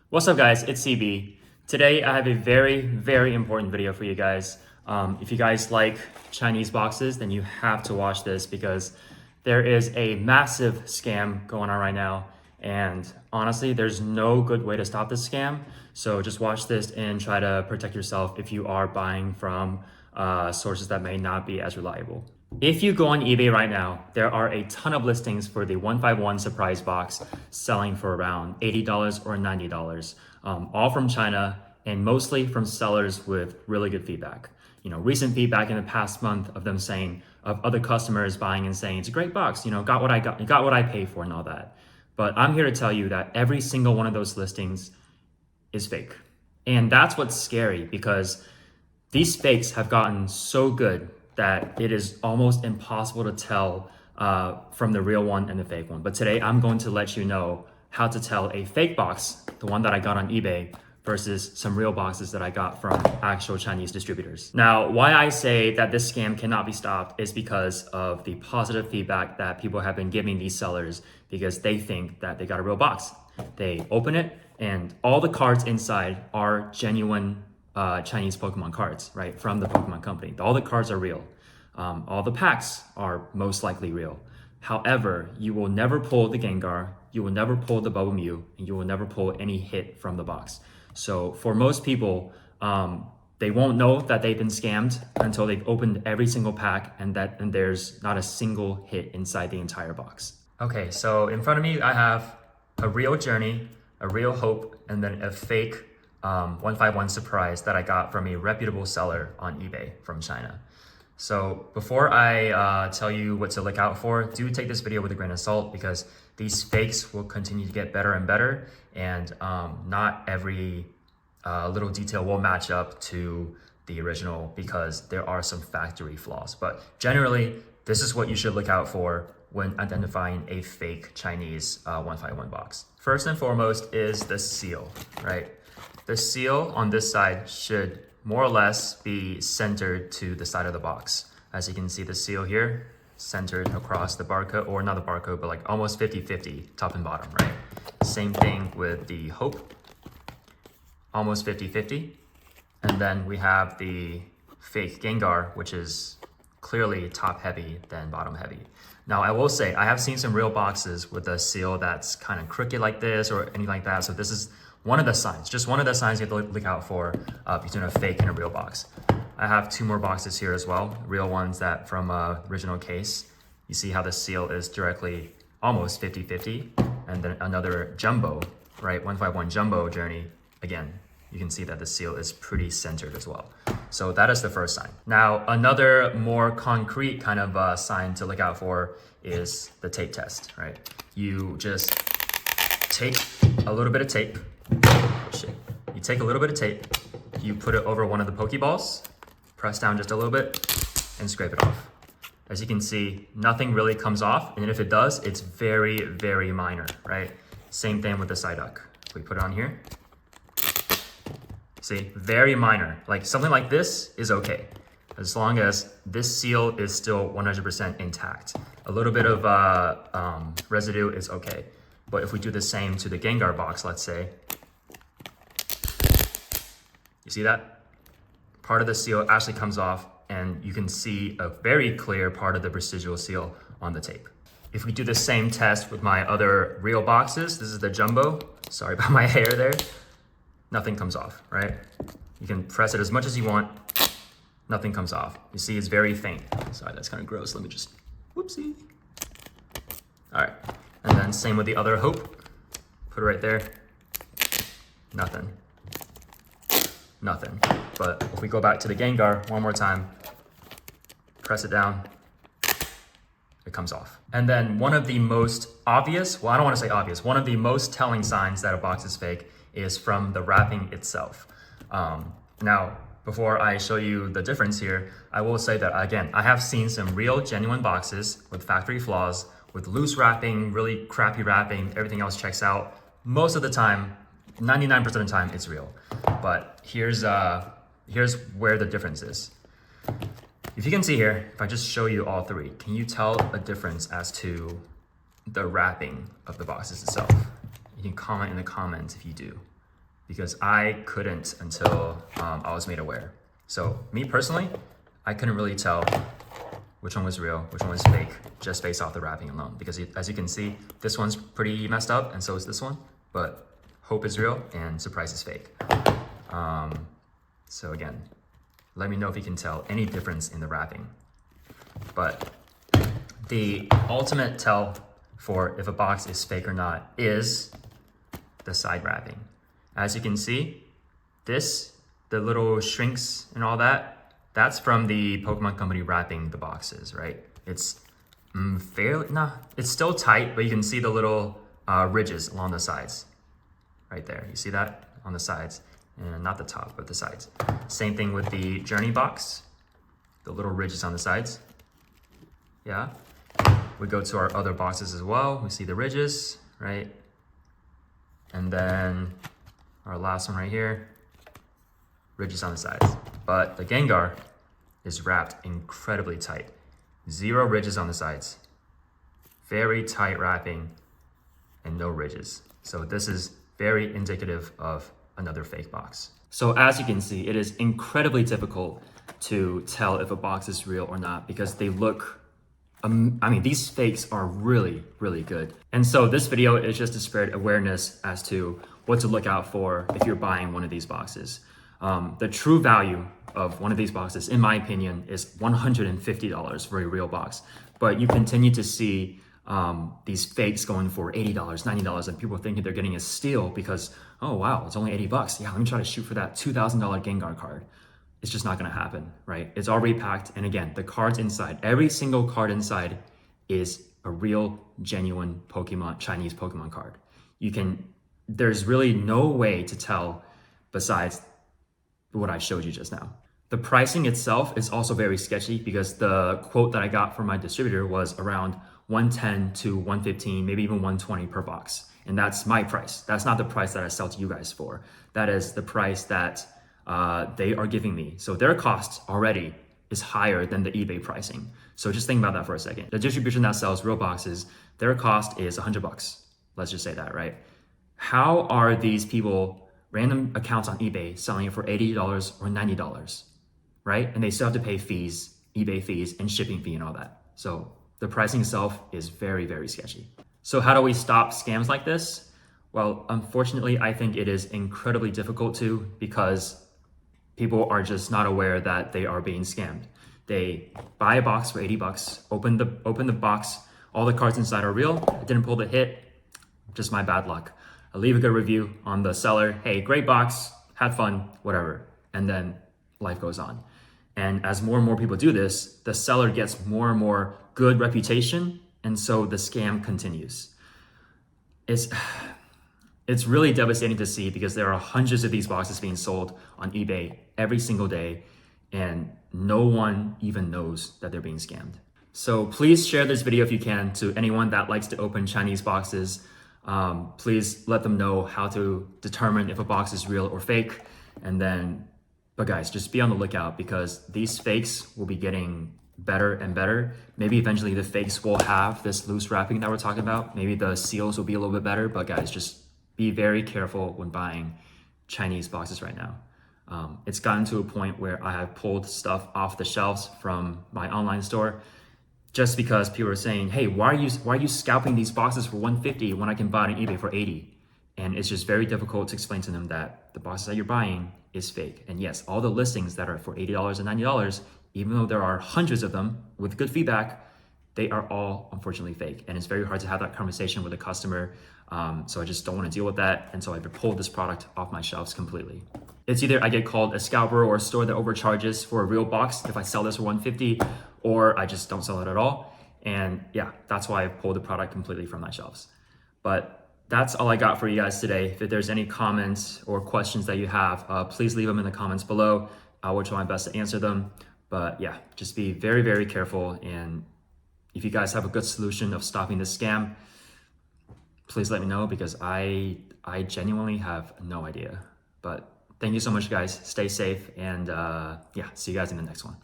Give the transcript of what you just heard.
What's up guys, it's CB. Today I have a very important video for you guys. If you guys like Chinese boxes, then you have to watch this because there is a massive scam going on right now. And honestly, there's no good way to stop this scam. So just watch this and try to protect yourself if you are buying from sources that may not be as reliable. If you go on eBay right now, there are a ton of listings for the 151 surprise box selling for around $80 or $90, all from China and mostly from sellers with really good feedback. Recent feedback in the past month of them saying, of other customers buying and saying, it's a great box, got what I got what I paid for and all that. But I'm here to tell you that every single one of those listings is fake. And that's what's scary because these fakes have gotten so good that it is almost impossible to tell from the real one and the fake one. But today I'm going to let you know how to tell a fake box, the one that I got on eBay, versus some real boxes that I got from actual Chinese distributors. Now, why I say that this scam cannot be stopped is because of the positive feedback that people have been giving these sellers because they think that they got a real box. They open it and all the cards inside are genuine Chinese Pokemon cards, right? From the Pokemon company. All the cards are real. All the packs are most likely real. However, you will never pull the Gengar, you will never pull the Bubble Mew, and you will never pull any hit from the box. So for most people, they won't know that they've been scammed until they've opened every single pack and there's not a single hit inside the entire box. Okay, so in front of me, I have a real Journey, a real Hope, and then a fake 151 surprise that I got from a reputable seller on eBay from China. So before I tell you what to look out for, do take this video with a grain of salt because these fakes will continue to get better and better, and not every little detail will match up to the original because there are some factory flaws. But generally, this is what you should look out for when identifying a fake Chinese 151 box. First and foremost is the seal, right? The seal on this side should more or less be centered to the side of the box. As you can see, the seal here centered across the barcode, or not the barcode, but like almost 50-50 top and bottom, right? Same thing with the Hope, almost 50-50. And then we have the fake Gengar, which is clearly top heavy than bottom heavy. Now, I will say, I have seen some real boxes with a seal that's kind of crooked like this or anything like that. So this is one of the signs, just one of the signs you have to look out for between a fake and a real box. I have two more boxes here as well, real ones that from original case. You see how the seal is directly almost 50-50, and then another jumbo, right? 151 jumbo Journey. Again, you can see that the seal is pretty centered as well. So that is the first sign. Now, another more concrete kind of sign to look out for is the tape test, right? You just take a little bit of tape. You take a little bit of tape, you put it over one of the Pokeballs, press down just a little bit, and scrape it off. As you can see, nothing really comes off, and if it does, it's very minor, right? Same thing with the Psyduck. We put it on here. See, very minor. Like something like this is okay, as long as this seal is still 100% intact. A little bit of residue is okay. But if we do the same to the Gengar box, let's say, you see that? Part of the seal actually comes off and you can see a very clear part of the residual seal on the tape. If we do the same test with my other real boxes, this is the jumbo, sorry about my hair there, nothing comes off, right? You can press it as much as you want, nothing comes off. You see it's very faint. Sorry, that's kind of gross. Let me just, whoopsie. All right, and then same with the other Hope. Put it right there, nothing. Nothing. But if we go back to the Gengar one more time, press it down, it comes off. And then one of the most obvious, well, I don't want to say obvious, one of the most telling signs that a box is fake is from the wrapping itself. Now, before I show you the difference here, I will say that again, I have seen some real genuine boxes with factory flaws, with loose wrapping, really crappy wrapping, everything else checks out. Most of the time, 99% of the time, it's real. But here's where the difference is. If you can see here, if I just show you all three, can you tell a difference as to the wrapping of the boxes itself? You can comment in the comments if you do. because I couldn't until I was made aware. So me personally, I couldn't really tell which one was real, which one was fake, just based off the wrapping alone. Because as you can see, this one's pretty messed up, and so is this one. But hope is real and surprise is fake. So again, let me know if you can tell any difference in the wrapping. But the ultimate tell for if a box is fake or not is the side wrapping. As you can see, the little shrinks and all that, that's from the Pokemon company wrapping the boxes, right? It's it's still tight, but you can see the little ridges along the sides, right there. You see that on the sides, and not the top, but the sides. Same thing with the Journey box, the little ridges on the sides. Yeah. We go to our other boxes as well. We see the ridges, right? And then our last one right here, ridges on the sides. But the Gengar is wrapped incredibly tight. 0 ridges on the sides. Very tight wrapping and no ridges. So this is very indicative of another fake box. So as you can see, it is incredibly difficult to tell if a box is real or not because they look, I mean, these fakes are really, really good. And so this video is just to spread awareness as to what to look out for if you're buying one of these boxes. The true value of one of these boxes, in my opinion, is $150 for a real box. But you continue to see these fakes going for $80, $90, and people thinking they're getting a steal because, oh wow, it's only 80 bucks. Yeah, let me try to shoot for that $2,000 Gengar card. It's just not gonna happen, right? It's already packed, and again, the cards inside, every single card inside is a real, genuine Chinese Pokemon card. There's really no way to tell besides what I showed you just now. The pricing itself is also very sketchy because the quote that I got from my distributor was around $110 to $115, maybe even $120 per box. And that's my price. That's not the price that I sell to you guys for. That is the price that they are giving me. So their cost already is higher than the eBay pricing. So just think about that for a second. The distribution that sells real boxes, their cost is $100. Let's just say that, right? How are these people, random accounts on eBay, selling it for $80 or $90, right? And they still have to pay fees, eBay fees, and shipping fee and all that. So the pricing itself is very, very sketchy. So how do we stop scams like this? Well, unfortunately, I think it is incredibly difficult to because people are just not aware that they are being scammed. They buy a box for 80 bucks, open the box, all the cards inside are real. I didn't pull the hit, just my bad luck. I leave a good review on the seller. Hey, great box, had fun, whatever. And then life goes on. And as more and more people do this, the seller gets more and more good reputation. And so the scam continues. It's really devastating to see because there are hundreds of these boxes being sold on eBay every single day, and no one even knows that they're being scammed. So please share this video if you can to anyone that likes to open Chinese boxes. Please let them know how to determine if a box is real or fake. But guys, just be on the lookout because these fakes will be getting better and better. Maybe eventually the fakes will have this loose wrapping that we're talking about. Maybe the seals will be a little bit better, but guys, just be very careful when buying Chinese boxes right now. It's gotten to a point where I have pulled stuff off the shelves from my online store just because people are saying, hey, why are you scalping these boxes for $150 when I can buy it on eBay for $80? And it's just very difficult to explain to them that the boxes that you're buying is fake. And yes, all the listings that are for $80 and $90, even though there are hundreds of them with good feedback, they are all unfortunately fake. And it's very hard to have that conversation with a customer. So I just don't want to deal with that. And so I pulled this product off my shelves completely. It's either I get called a scalper or a store that overcharges for a real box if I sell this for $150, or I just don't sell it at all. And yeah, that's why I pulled the product completely from my shelves. But that's all I got for you guys today. If there's any comments or questions that you have, please leave them in the comments below. I will try my best to answer them. But yeah, just be very, very careful. And if you guys have a good solution of stopping this scam, please let me know because I genuinely have no idea. But thank you so much, guys. Stay safe, and yeah, see you guys in the next one.